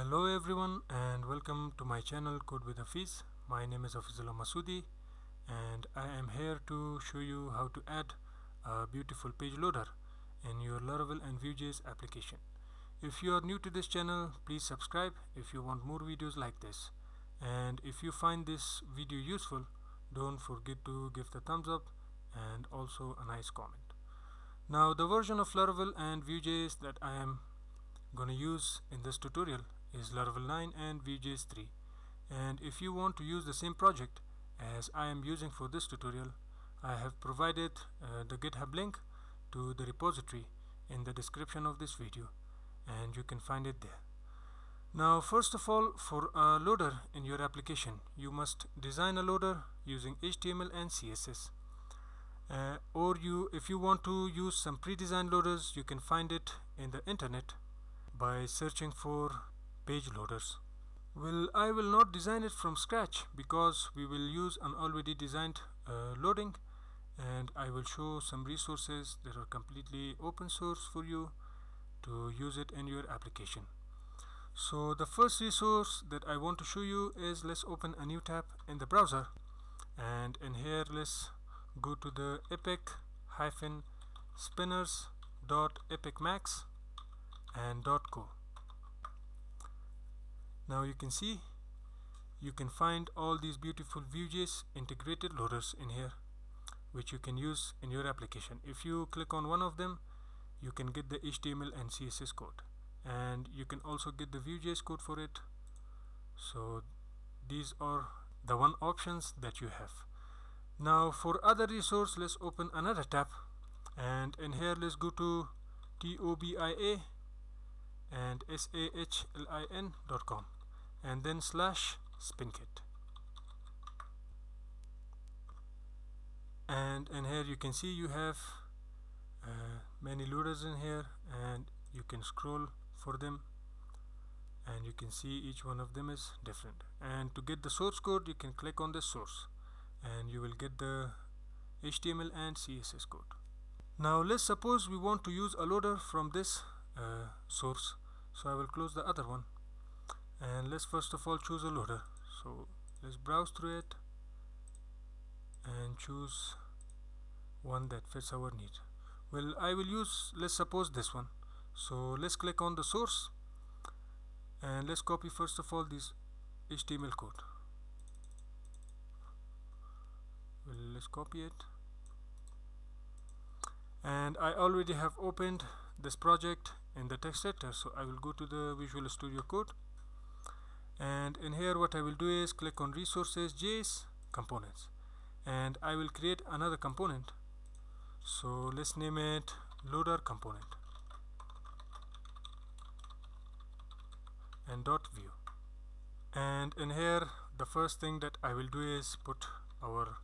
Hello everyone and welcome to my channel Code with Hafiz. My name is Hafizullah Masoudi and I am here to show you how to add a beautiful page loader in your Laravel and Vue JS application. If you are new to this channel, please subscribe if you want more videos like this, and if you find this video useful, don't forget to give the thumbs up and also a nice comment. Now the version of Laravel and Vue JS that I am going to use in this tutorial is Laravel 9 and Vue JS 3, and if you want to use the same project as I am using for this tutorial, I have provided the GitHub link to the repository in the description of this video, and you can find it there. Now first of all, for a loader in your application, you must design a loader using HTML and CSS, if you want to use some pre-designed loaders, you can find it in the internet by searching for page loaders. Well, I will not design it from scratch because we will use an already designed loading, and I will show some resources that are completely open source for you to use it in your application. So the first resource that I want to show you is, let's open a new tab in the browser, and in here let's go to the epic-spinners.epicmax and .co. Now you can see you can find all these beautiful Vue.js integrated loaders in here, which you can use in your application. If you click on one of them, you can get the HTML and CSS code, and you can also get the Vue.js code for it. So these are the one options that you have. Now for other resource, let's open another tab, and in here let's go to TOBIA and SAHLIN.com and then /spinkit, and in here you can see you have many loaders in here, and you can scroll for them and you can see each one of them is different. And to get the source code, you can click on the source and you will get the HTML and CSS code. Now let's suppose we want to use a loader from this source, so I will close the other one, and let's first of all choose a loader. So let's browse through it and choose one that fits our need. Well, I will use, let's suppose, this one. So let's click on the source and let's copy first of all this HTML code. Well, let's copy it, and I already have opened this project in the text editor, so I will go to the Visual Studio Code, and in here what I will do is click on resources, JS components, and I will create another component. So let's name it loader component and .view, and in here the first thing that I will do is put our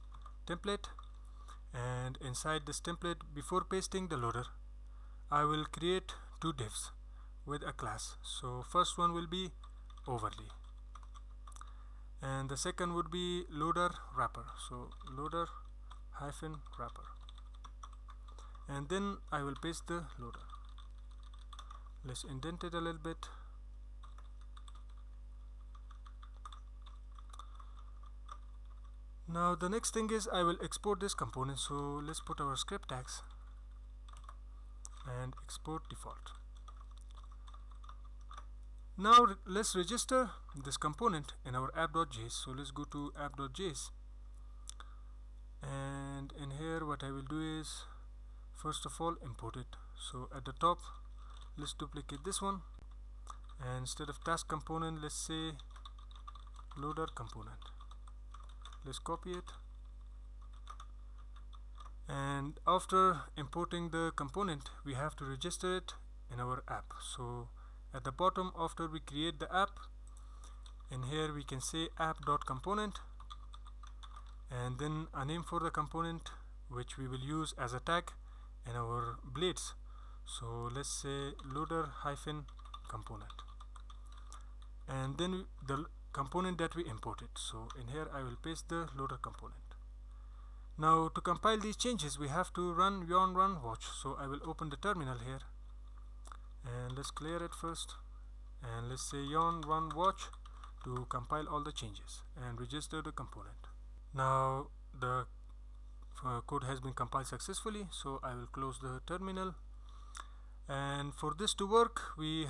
template, and inside this template, before pasting the loader, I will create two divs with a class. So first one will be overlay and the second would be loader wrapper, so loader -wrapper, and then I will paste the loader. Let's indent it a little bit. Now the next thing is I will export this component, so let's put our script tags and export default. Now let's register this component in our app.js. So let's go to app.js, and in here what I will do is first of all import it. So at the top, let's duplicate this one, and instead of task component, let's say loader component. Let's copy it, and after importing the component, we have to register it in our app. So at the bottom, after we create the app, in here we can say app.component and then a name for the component, which we will use as a tag in our blades. So let's say loader-component, and then the component that we imported. So in here I will paste the loader component. Now to compile these changes, we have to run yarn run watch. So I will open the terminal here, and let's clear it first, and let's say yarn run watch to compile all the changes and register the component. Now the code has been compiled successfully, so I will close the terminal. And for this to work, we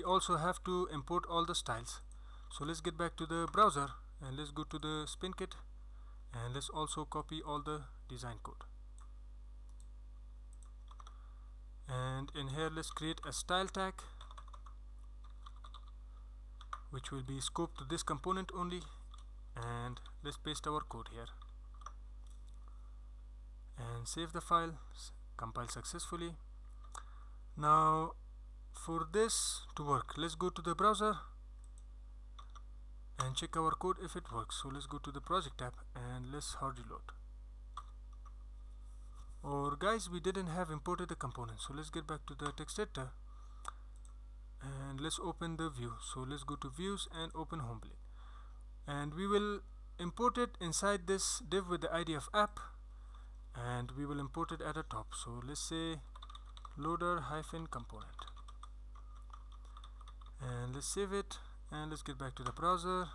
also have to import all the styles. So let's get back to the browser and let's go to the spin kit, and let's also copy all the design code. And in here let's create a style tag which will be scoped to this component only, and let's paste our code here and save the file. Compile successfully. Now for this to work, let's go to the browser and check our code if it works. So let's go to the project tab and let's hard reload. Or guys, we didn't have imported the component, so let's get back to the text editor and let's open the view. So let's go to views and open home plane, and we will import it inside this div with the ID of app, and we will import it at the top. So let's say loader hyphen component, and let's save it and let's get back to the browser,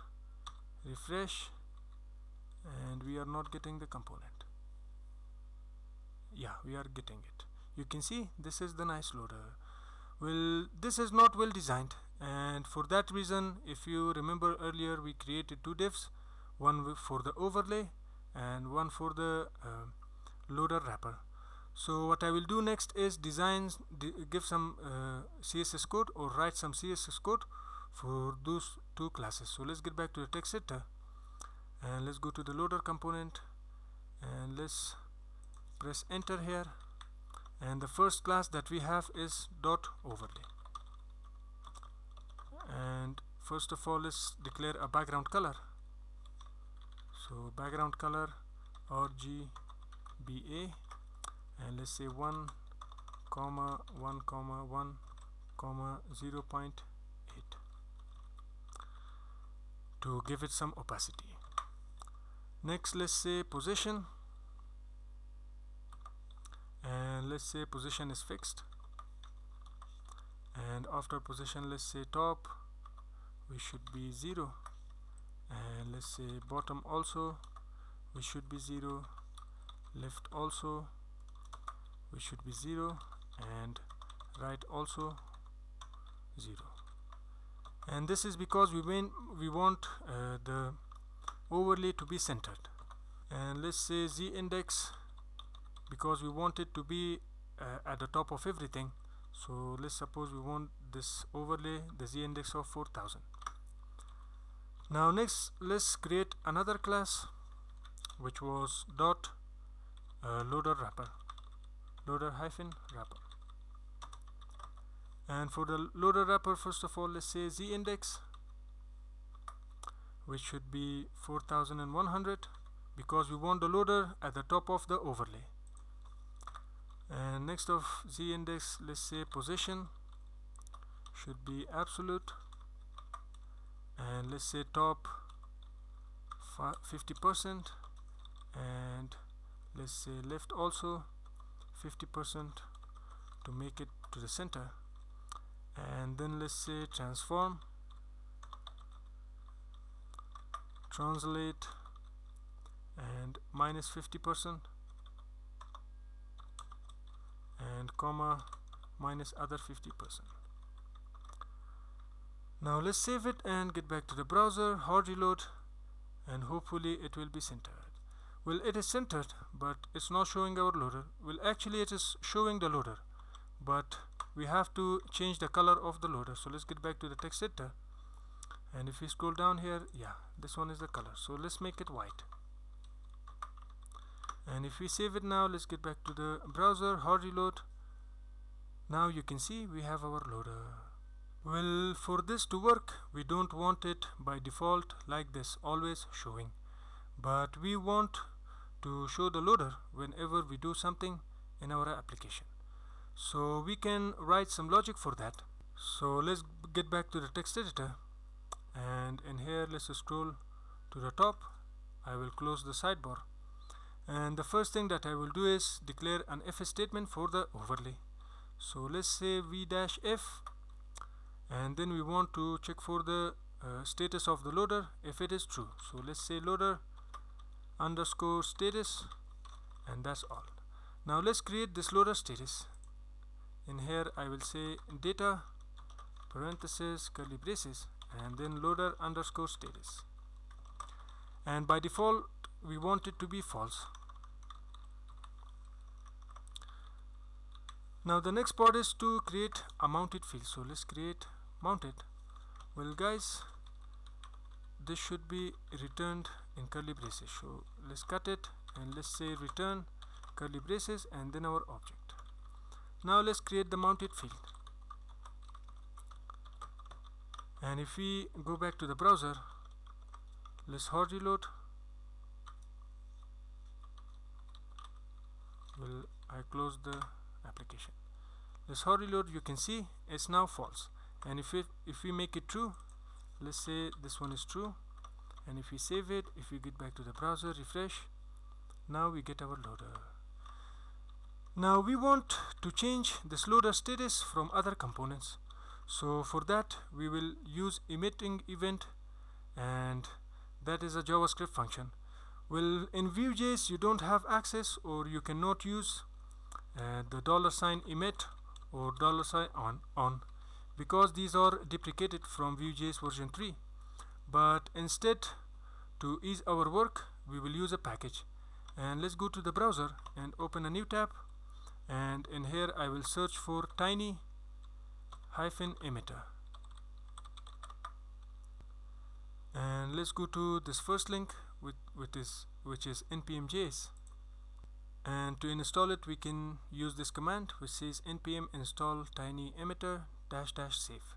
refresh, and we are not getting the component. Yeah, we are getting it. You can see this is the nice loader. Well, this is not well designed, and for that reason, if you remember earlier, we created two divs, one for the overlay and one for the loader wrapper. So what I will do next is give some CSS code or write some CSS code for those two classes. So let's get back to the text editor and let's go to the loader component and let's press enter here, and the first class that we have is .overlay. And first of all, let's declare a background color. So background color RGBA, and let's say 1, 1, 1, 0.8 to give it some opacity. Next, let's say position, and let's say position is fixed, and after position let's say top we should be 0, and let's say bottom also we should be 0, left also we should be 0, and right also 0. And this is because we want the overlay to be centered. And let's say z index, because we want it to be at the top of everything. So let's suppose we want this overlay, the z index of 4000. Now next, let's create another class which was loader wrapper, loader hyphen wrapper. And for the loader wrapper, first of all, let's say z index, which should be 4100, because we want the loader at the top of the overlay. And next of z index, let's say position should be absolute, and let's say top 50%, and let's say left also 50% to make it to the center. And then let's say transform, translate, and minus 50%, and comma minus other 50%. Now let's save it and get back to the browser, hard reload, and hopefully it will be centered. Well, it is centered, but it's not showing our loader. Well, actually it is showing the loader, but we have to change the color of the loader. So let's get back to the text editor, and if we scroll down here, yeah, this one is the color. So let's make it white. And if we save it now, let's get back to the browser, hard reload. Now you can see we have our loader. Well, for this to work, we don't want it by default like this, always showing, but we want to show the loader whenever we do something in our application. So we can write some logic for that. So let's get back to the text editor, and in here let's scroll to the top. I will close the sidebar, and the first thing that I will do is declare an if statement for the overlay. So let's say v-f, and then we want to check for the status of the loader if it is true. So let's say loader underscore status, and that's all. Now let's create this loader status. In here I will say data parenthesis curly braces and then loader underscore status, and by default we want it to be false. Now the next part is to create a mounted field. So let's create mounted. Well guys, this should be returned in curly braces, so let's cut it and let's say return curly braces and then our object. Now let's create the mounted field, and if we go back to the browser, let's hard reload. Well, I closed the application. Let's hard reload. You can see it's now false, and if we make it true, let's say this one is true, and if we save it, if we get back to the browser, refresh, now we get our loader. Now we want to change this loader status from other components, so for that we will use emitting event, and that is a JavaScript function. Well, in Vue JS you don't have access, or you cannot use the $emit or $on because these are deprecated from Vue JS version 3. But instead, to ease our work, we will use a package. And let's go to the browser and open a new tab, and in here I will search for tiny emitter, and let's go to this first link which is npm.js, and to install it we can use this command which says npm install tiny emitter -- save.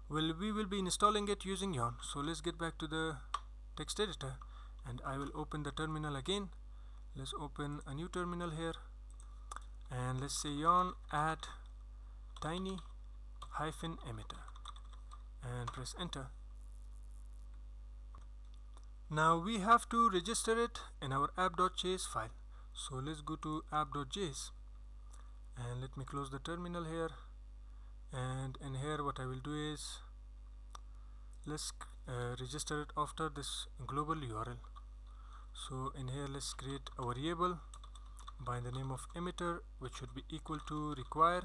Well, we will be installing it using yarn, so let's get back to the text editor and I will open the terminal again. Let's open a new terminal here, and let's say yarn add tiny emitter and press enter. Now we have to register it in our app.js file, so let's go to app.js, and let me close the terminal here, and in here what I will do is let's register it after this global URL. So in here let's create a variable by the name of emitter, which should be equal to require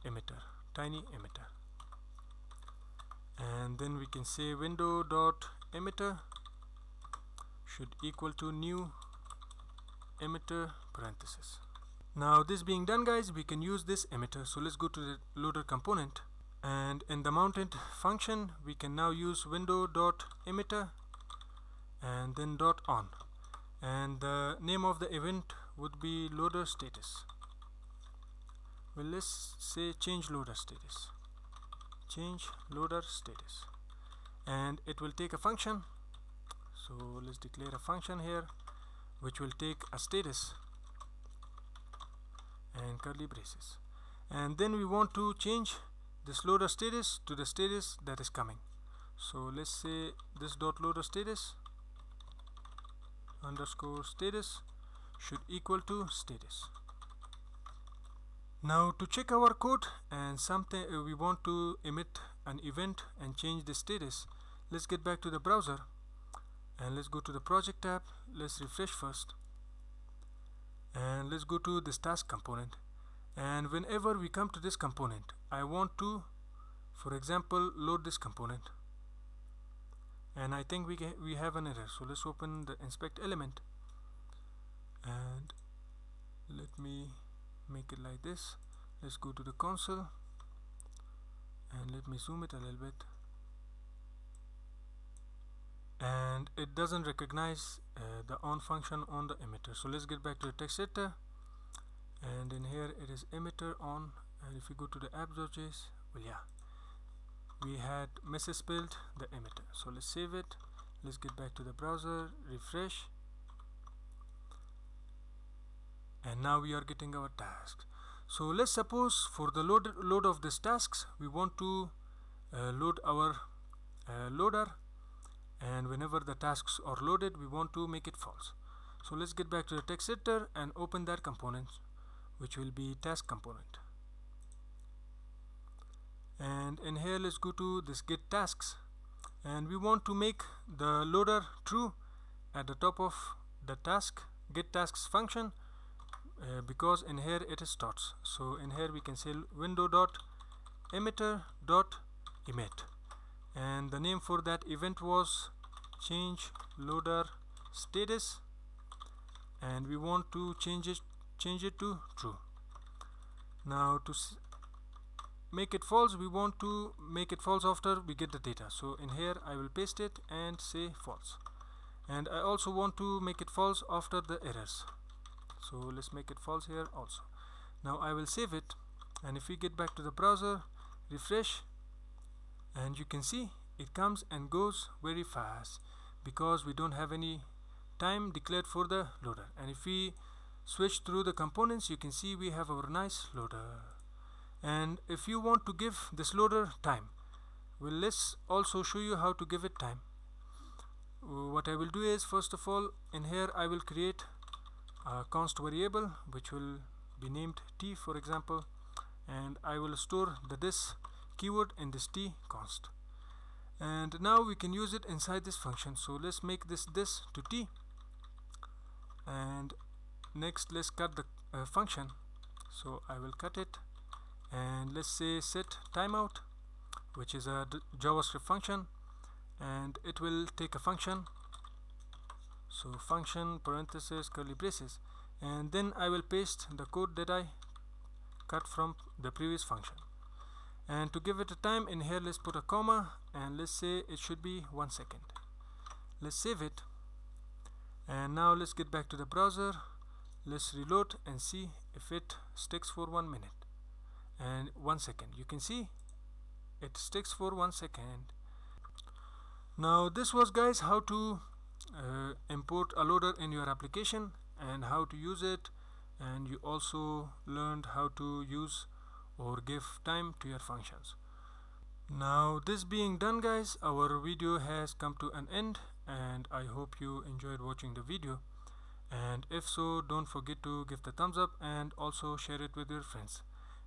emitter, tiny emitter, and then we can say window.emitter should equal to new emitter parenthesis. Now this being done guys, we can use this emitter. So let's go to the loader component, and in the mounted function we can now use window.emitter and then .on, and the name of the event would be loader status. Well, let's say change loader status, and it will take a function. So let's declare a function here which will take a status and curly braces, and then we want to change this loader status to the status that is coming. So let's say this .loader status underscore status should equal to status. Now to check our code and something we want to emit an event and change the status, let's get back to the browser and let's go to the project tab. Let's refresh first, and let's go to this task component, and whenever we come to this component, I want to, for example, load this component, and I think we have an error. So let's open the inspect element, and let me make it like this. Let's go to the console and let me zoom it a little bit, and it doesn't recognize the on function on the emitter. So let's get back to the text editor, and in here it is emitter on, and if we go to the app.js, well yeah, we had misspelled the emitter. So let's save it, let's get back to the browser, refresh, and now we are getting our tasks. So let's suppose for the load of these tasks we want to load our loader, and whenever the tasks are loaded we want to make it false. So let's get back to the text editor and open that component, which will be task component, and in here let's go to this get tasks, and we want to make the loader true at the top of the get tasks function, because in here it starts. So in here we can say window dot emitter dot emit, and the name for that event was change loader status, and we want to change it to true. Now to make it false, we want to make it false after we get the data. So in here I will paste it and say false, and I also want to make it false after the errors. So let's make it false here also. Now I will save it, and if we get back to the browser, refresh, and you can see it comes and goes very fast because we don't have any time declared for the loader. And if we switch through the components, you can see we have our nice loader. And if you want to give this loader time, well, let's also show you how to give it time. What I will do is, first of all, in here I will create a const variable which will be named t, for example, and I will store the this keyword in this t const, and now we can use it inside this function. So let's make this to t, and next let's cut the function. So I will cut it, and let's say set timeout, which is a JavaScript function, and it will take a function. So function parenthesis curly braces, and then I will paste the code that I cut from the previous function. And to give it a time, in here let's put a comma, and let's say it should be 1 second. Let's save it, and now let's get back to the browser. Let's reload and see if it sticks for 1 minute and 1 second. You can see it sticks for 1 second. Now this was, guys, how to import a loader in your application and how to use it, and you also learned how to use or give time to your functions. Now this being done, guys, our video has come to an end, and I hope you enjoyed watching the video, and if so, don't forget to give the thumbs up and also share it with your friends.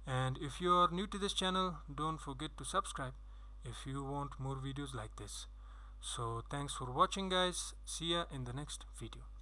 And if you are new to this channel, don't forget to subscribe if you want more videos like this. So thanks for watching, guys. See ya in the next video.